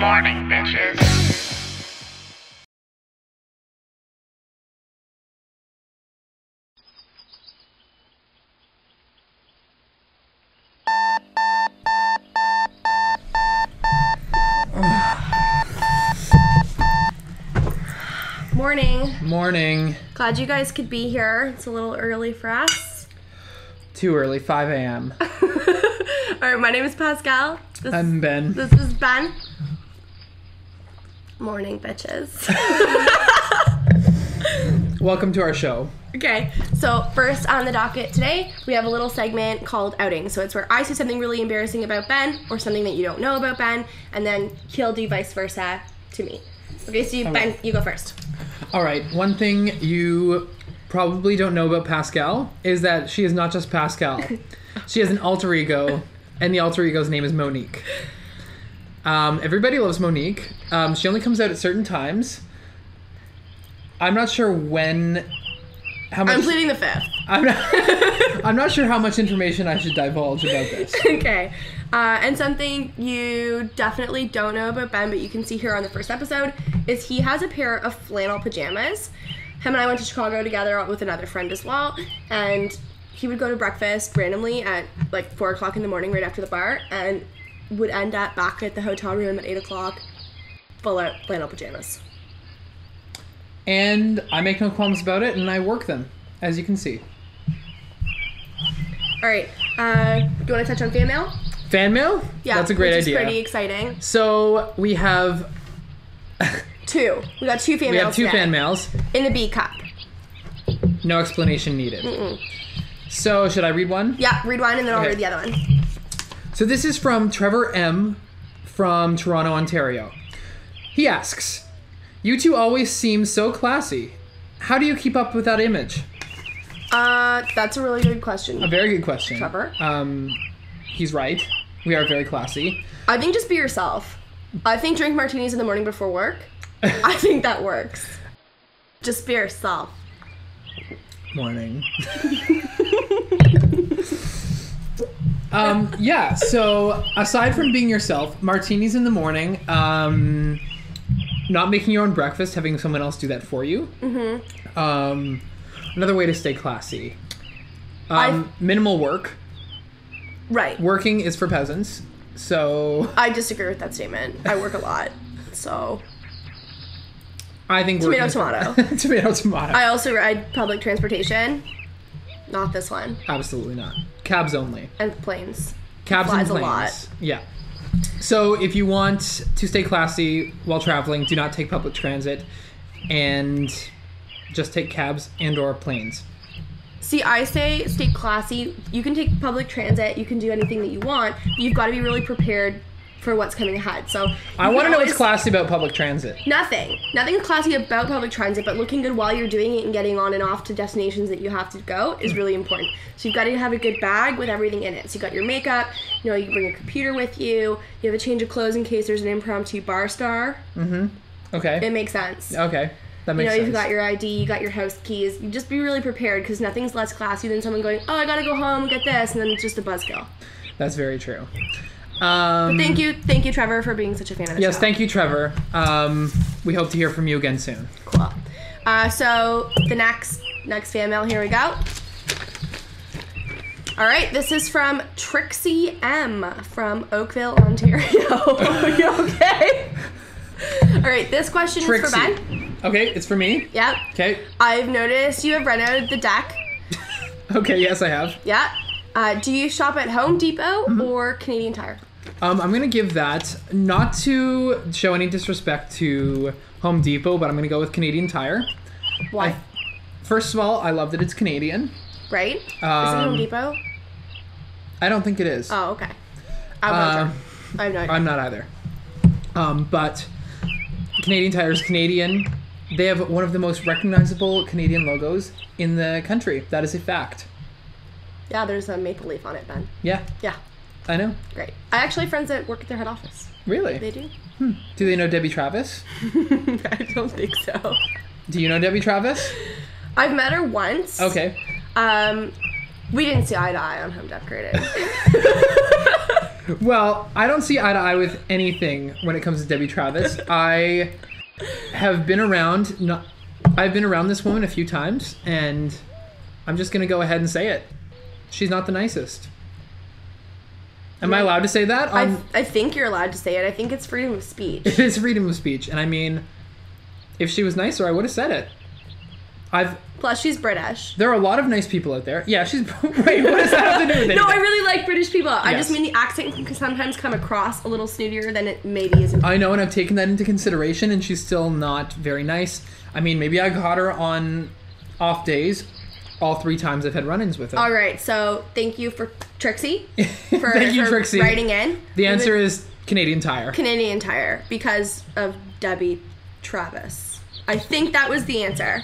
morning, bitches. Morning. Glad you guys could be here. It's a little early for us. Too early, 5 a.m. Alright, my name is Pascal. I'm Ben. This is Ben. Morning, bitches. Welcome to our show. Okay, so first on the docket today, we have a little segment called Outing. So it's where I say something really embarrassing about Ben, or something that you don't know about Ben, and then he'll do vice versa to me. Okay, so Ben, you go first. All right, one thing you probably don't know about Pascal is that she is not just Pascal. She has an alter ego, and the alter ego's name is Monique. Everybody loves Monique. She only comes out at certain times. I'm not sure how much... I'm pleading the fifth. I'm not sure how much information I should divulge about this. Okay. And something you definitely don't know about Ben, but you can see here on the first episode, is he has a pair of flannel pajamas. Him and I went to Chicago together with another friend as well, and he would go to breakfast randomly at like 4 o'clock in the morning right after the bar, and would end up back at the hotel room at 8 o'clock, full out flannel pajamas. And I make no qualms about it, and I work them, as you can see. Alright, do you want to touch on fan mail? Fan mail? Yeah, that's a great idea. It's pretty exciting. So we have two. We got two fan mails. We have two today. fan mails. In the B cup. No explanation needed. So should I read one? Yeah, read one and then I'll read the other one. So this is from Trevor M. from Toronto, Ontario. He asks, "You two always seem so classy. How do you keep up with that image?" That's a really good question. A very good question. Trevor? He's right. We are very classy. I think just be yourself. I think drink martinis in the morning before work. I think that works. Just be yourself. Morning. Yeah, so aside from being yourself, martinis in the morning, not making your own breakfast, having someone else do that for you. Another way to stay classy. Minimal work. Right. Working is for peasants, so... I disagree with that statement. I work a lot, so... I think Tomato, tomato. Tomato, tomato. I also ride public transportation. Not this one. Absolutely not. Cabs only. And planes. Cabs and planes. A lot. Yeah. So if you want to stay classy while traveling, do not take public transit and just take cabs and or planes. See, I say stay classy. You can take public transit. You can do anything that you want. But you've got to be really prepared for what's coming ahead. So I want to know what's classy about public transit. Nothing. Nothing classy about public transit, but looking good while you're doing it and getting on and off to destinations that you have to go is really important. So you've got to have a good bag with everything in it. So you got your makeup, you know, you can bring your computer with you, you have a change of clothes in case there's an impromptu bar star. Okay. It makes sense. Okay. That makes sense. You've got your ID, you got your house keys. You just be really prepared because nothing's less classy than someone going, oh, I gotta go home, get this, and then it's just a buzzkill. That's very true. But thank you, Trevor, for being such a fan of the show. Yes, thank you, Trevor. We hope to hear from you again soon. Cool. So the next fan mail, here we go. All right, this is from Trixie M. from Oakville, Ontario. Are you okay? All right, this question is for Ben. Okay, it's for me? Yep. Okay. I've noticed you have renoed the deck. Okay, yes, I have. Yeah. Do you shop at Home Depot or Canadian Tire? I'm going to give that, not to show any disrespect to Home Depot, but I'm going to go with Canadian Tire. Why? First of all, I love that it's Canadian. Right? Is it Home Depot? I don't think it is. Oh, okay. I have no idea. I'm not either. But Canadian Tire is Canadian. They have one of the most recognizable Canadian logos in the country. That is a fact. Yeah, there's a maple leaf on it, Ben. Yeah. Yeah. I know. Great. I actually have friends that work at their head office. Really? They do. Do they know Debbie Travis? I don't think so. Do you know Debbie Travis? I've met her once. Okay. We didn't see eye to eye on home decorating. Well, I don't see eye to eye with anything when it comes to Debbie Travis. I have been around. I've been around this woman a few times, and I'm just gonna go ahead and say it. She's not the nicest. Am I allowed to say that? I think you're allowed to say it. I think it's freedom of speech. It is freedom of speech, and I mean, if she was nicer, I would have said it. Plus, she's British. There are a lot of nice people out there. Yeah, she's... Wait, what does that have to do with it? No, I really like British people. I Yes. just mean the accent can sometimes come across a little snootier than it maybe is. I know, and I've taken that into consideration, and she's still not very nice. I mean, maybe I caught her on off days all 3 times I've had run-ins with her. All right, so thank you for Trixie. Thank you, Trixie. Writing in. The answer is Canadian Tire. Canadian Tire, because of Debbie Travis. I think that was the answer.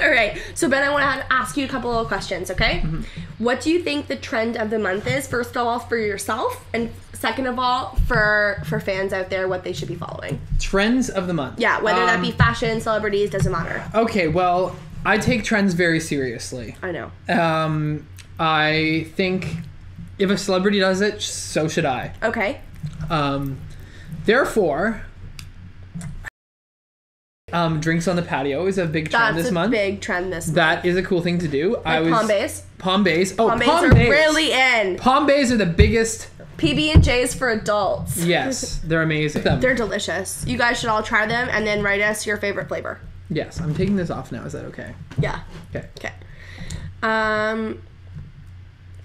All right, so Ben, I want to ask you a couple of questions, okay? Mm-hmm. What do you think the trend of the month is? First of all, for yourself, and second of all, for fans out there, what they should be following. Trends of the month. Yeah, whether that be fashion, celebrities, doesn't matter. Okay, well, I take trends very seriously. I know. I think if a celebrity does it, so should I. Okay. Therefore, drinks on the patio is a big trend this month. That's a big trend this month. That is a cool thing to do. Like Palm Bays. Palm Bays. Oh, Palm Bays are really in. Palm Bays are the biggest. PB&J's for adults. Yes, they're amazing. They're delicious. You guys should all try them and then write us your favorite flavor. Yes, I'm taking this off now. Is that okay? Yeah. Okay. Okay.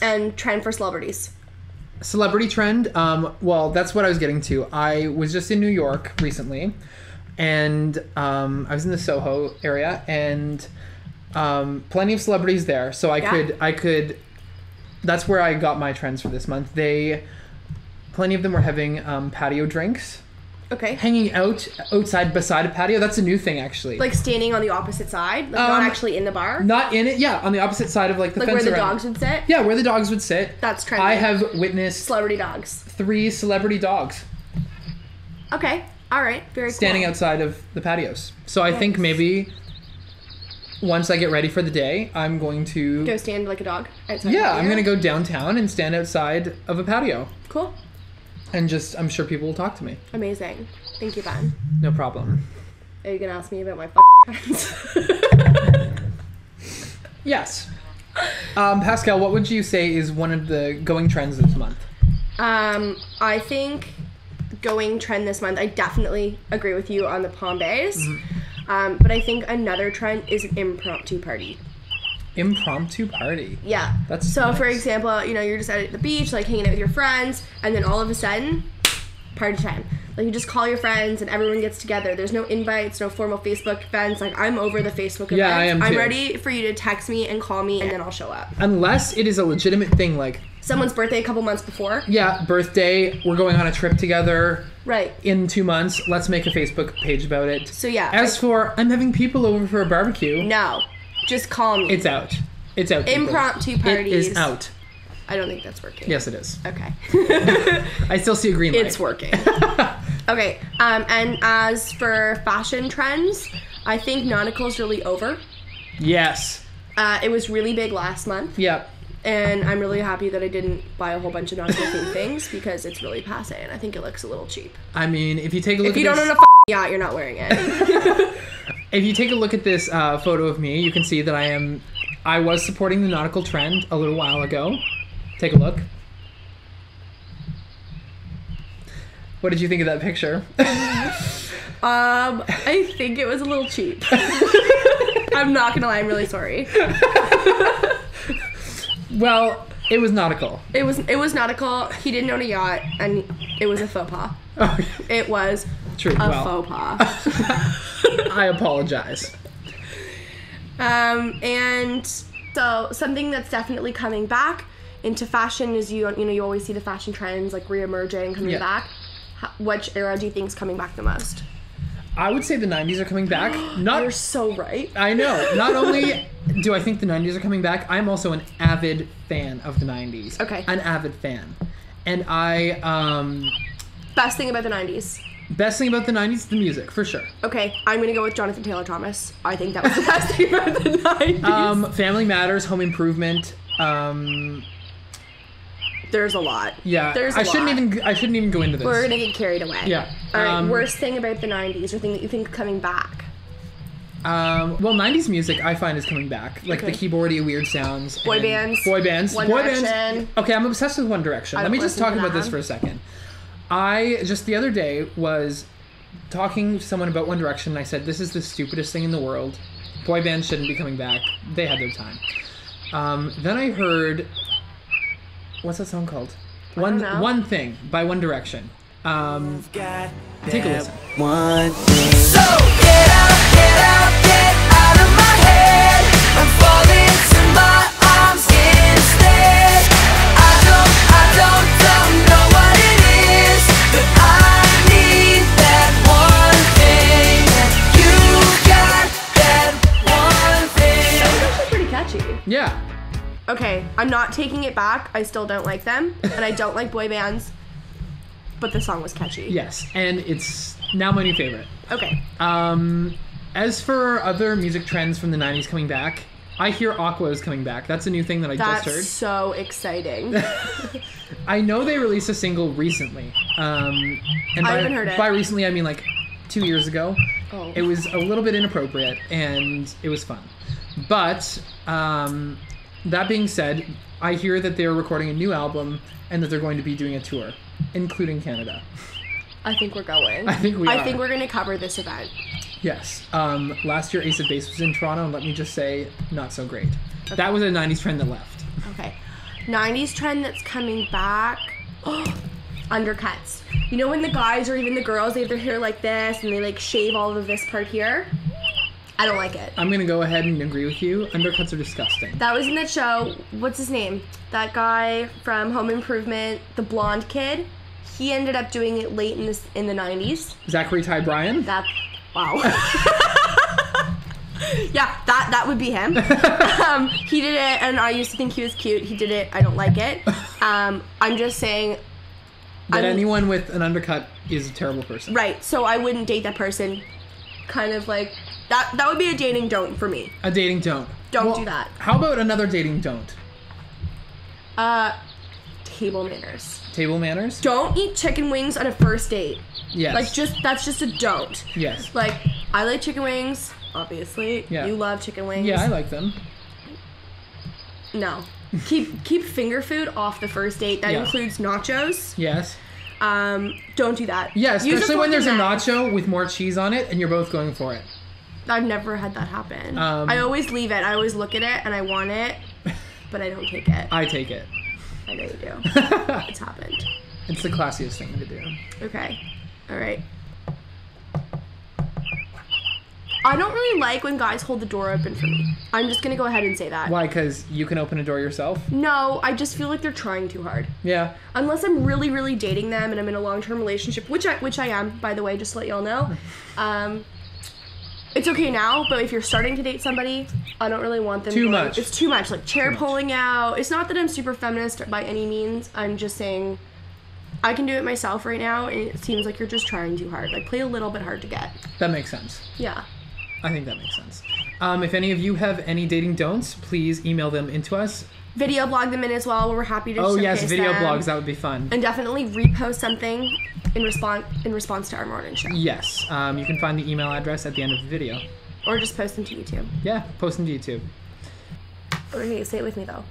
And trend for celebrities. Celebrity trend. Well, that's what I was getting to. I was just in New York recently, and I was in the Soho area, and plenty of celebrities there. So I could. That's where I got my trends for this month. Plenty of them were having patio drinks. Okay. Hanging out outside beside a patio. That's a new thing, actually. Like standing on the opposite side, like not actually in the bar. Not in it. Yeah, on the opposite side of like the like fence where the around. dogs would sit. Yeah, where the dogs would sit. That's trendy. I have witnessed Celebrity dogs. 3 celebrity dogs Okay. All right. Very cool. standing outside of the patios. So I think maybe once I get ready for the day, I'm going to Go stand like a dog outside. Yeah, I'm going to go downtown and stand outside of a patio. Cool. And just I'm sure people will talk to me. Amazing. Thank you, Ben. No problem. Are you gonna ask me about my trends? Yes. Pascal, what would you say is one of the going trends this month? I think going trend this month, I definitely agree with you on the Palm Bays. Mm-hmm. But I think another trend is an impromptu party. Impromptu party. Yeah. That's so nice. for example, you're just out at the beach, like hanging out with your friends, and then all of a sudden, party time. Like you just call your friends and everyone gets together. There's no invites, no formal Facebook events. Like I'm over the Facebook events. Yeah, I am too. I'm ready for you to text me and call me and then I'll show up. Unless it is a legitimate thing, like Someone's birthday a couple months before. yeah, birthday, we're going on a trip together Right. in 2 months. Let's make a Facebook page about it. So yeah. As for I'm having people over for a barbecue, No. Just call me. it's out. It's out. people. Impromptu parties. It is out. I don't think that's working. Yes, it is. Okay. I still see a green light. It's working. Okay. And as for fashion trends, I think nautical's really over. Yes. It was really big last month. Yep. And I'm really happy that I didn't buy a whole bunch of nautical themed things because it's really passe and I think it looks a little cheap. I mean, if you take a look If you at don't this, own a yacht, you're not wearing it. if you take a look at this photo of me, you can see that I was supporting the nautical trend a little while ago. Take a look. What did you think of that picture? I think it was a little cheap. I'm not gonna lie, I'm really sorry. Well, it was nautical. It was nautical. He didn't own a yacht, and it was a faux pas. Oh, It was true. a Well, faux pas. I apologize. And so something that's definitely coming back into fashion is you always see the fashion trends like re-emerging, coming Yeah. back. Which era do you think is coming back the most? I would say the 90s are coming back. You're so right. I know. Not only do I think the 90s are coming back, I'm also an avid fan of the 90s. Okay. An avid fan. And Best thing about the 90s. best thing about the 90s, the music, for sure. Okay, I'm gonna go with Jonathan Taylor Thomas. I think that was the best thing about the 90s. Family Matters, Home Improvement, There's a lot. Yeah, There's a I shouldn't even go into this. We're gonna get carried away. Yeah. All right. Worst thing about the '90s, or thing that you think coming back? Well, 90s music I find is coming back. Like the keyboardy weird sounds. Boy bands. One Direction. Okay, I'm obsessed with One Direction. Let me just talk about this for a second. I just the other day was talking to someone about One Direction, and I said, this is the stupidest thing in the world. Boy bands shouldn't be coming back. They had their time. Then I heard... What's that song called? One Thing by One Direction. Take a listen. One thing. So get out of my head. I'm falling to my arms instead. I don't know what it is, but I need that one thing. You got that one thing. That was actually pretty catchy. Yeah. Okay, I'm not taking it back. I still don't like them, and I don't like boy bands. But the song was catchy. Yes, and it's now my new favorite. Okay. As for other music trends from the 90s coming back, I hear Aqua is coming back. That's a new thing that I just heard. That's so exciting. I know they released a single recently. And I haven't heard it. By recently, I mean like 2 years ago. Oh. It was a little bit inappropriate, and it was fun. But that being said, I hear that they're recording a new album and that they're going to be doing a tour, including Canada. I think we're going. I think we are. I think we're going to cover this event. Yes. Last year Ace of Base was in Toronto, and let me just say, not so great. Okay. That was a 90s trend that left. Okay. 90s trend that's coming back. Undercuts. You know when the guys or even the girls, they have their hair like this and they like shave all of this part here? I don't like it. I'm going to go ahead and agree with you. Undercuts are disgusting. That was in that show. What's his name? That guy from Home Improvement, the blonde kid. He ended up doing it late in the 90s. Zachary Ty Bryan? Wow. Yeah, that would be him. He did it, and I used to think he was cute. He did it. I don't like it. I'm just saying... That anyone with an undercut is a terrible person. Right, so I wouldn't date that person. Kind of like... That would be a dating don't for me. A dating don't. Don't do that. How about another dating don't? Table manners. Table manners? Don't eat chicken wings on a first date. Yes. Like, that's just a don't. Yes. Like, I like chicken wings, obviously. Yeah. You love chicken wings. Yeah, I like them. No. Keep finger food off the first date. That includes nachos. Yes. Don't do that. Yeah, especially when there's a nacho with more cheese on it and you're both going for it. I've never had that happen. I always leave it. I always look at it and I want it, but I don't take it. I take it. I know you do. It's happened. It's the classiest thing to do. Okay. All right. I don't really like when guys hold the door open for me. I'm just going to go ahead and say that. Why? Because you can open a door yourself? No, I just feel like they're trying too hard. Yeah. Unless I'm really, really dating them and I'm in a long-term relationship, which I am, by the way, just to let y'all know. It's okay now, but if you're starting to date somebody, I don't really want them too much. It's too much. Like, chair pulling out. It's not that I'm super feminist by any means. I'm just saying I can do it myself right now, and it seems like you're just trying too hard. Like, play a little bit hard to get. That makes sense. Yeah. I think that makes sense. If any of you have any dating don'ts, please email them into us. Video blog them in as well. We're happy to Oh showcase yes, video them. blogs. That would be fun. And definitely repost something in response to our morning show. Yes. You can find the email address at the end of the video. Or just post them to YouTube. Yeah, post them to YouTube. Okay, say it with me though.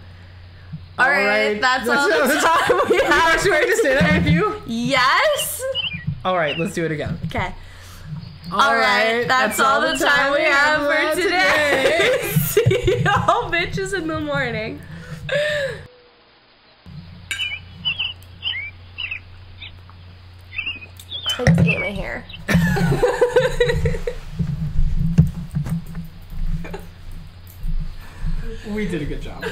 All Alright, that's all the time we Are you have. actually ready to say that with you? Yes! Alright, let's do it again. Okay. Alright, that's all the time we have for today. See y'all bitches in the morning. I just ate my hair. We did a good job.